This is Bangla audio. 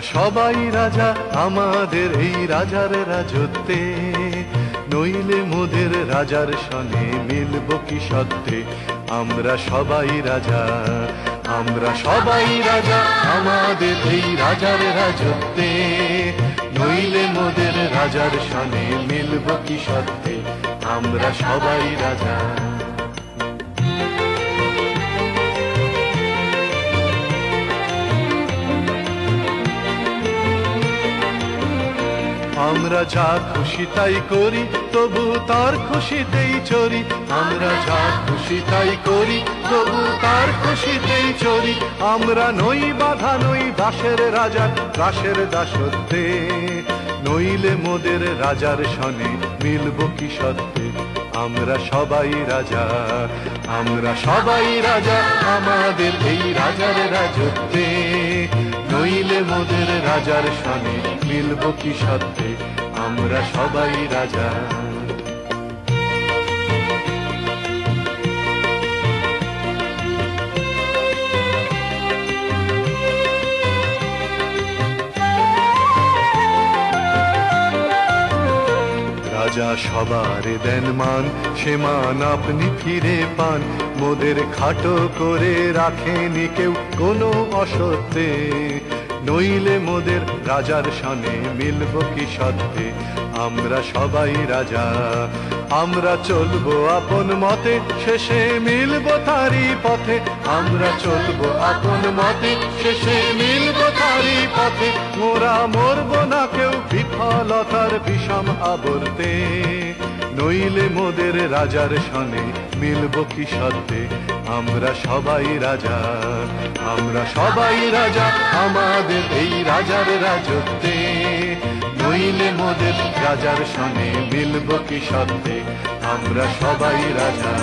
সবাই রাজা আমাদের এই রাজার রাজত্বে, নইলে মোদের রাজার সনে মিলব কি সত্যে। আমরা সবাই রাজা, আমরা সবাই রাজা আমাদের এই রাজার রাজত্বে, নইলে মোদের রাজার সনে মিলব কি সত্যে। আমরা সবাই রাজা। আমরা যা খুশি তাই করি, তবু তার খুশিতেই চরি। আমরা যা খুশি তাই করি, তবু তার খুশিতেই চরি। আমরা নই বাধা, নই দাসের রাজা, দাসের দাসত্বে, নইলে মোদের রাজার সনে মিলব কি সত্যে। আমরা সবাই রাজা, আমরা সবাই রাজা আমাদের এই রাজার রাজত্বে, নইলে মোদের রাজার সনে মিলব কি সত্যে। আমরা সবাই রাজা। রাজা সবার দেন মান, সে মান আপনি ফিরে পান। মোদের খাটো করে রাখেনি কেউ কোনো অসত্যে, নইলে মোদের রাজার সনে মিলব কি সত্যে। আমরা সবাই রাজা, আমরা চলবো আপন মতে, শেষে মিলব তারি পথে। আমরা চলবো আপন মতে, শেষে মিলব তারি পথে। মোরা মরব না কেউ বিফলতার বিষম আবর্তে, নইলে মোদের রাজার সনে মিলব কি সত্যে। আমরা সবাই রাজা, আমরা সবাই রাজা আমাদের এই রাজার রাজত্বে, নইলে মোদের রাজার সনে মিলব কি সত্যে। আমরা সবাই রাজা।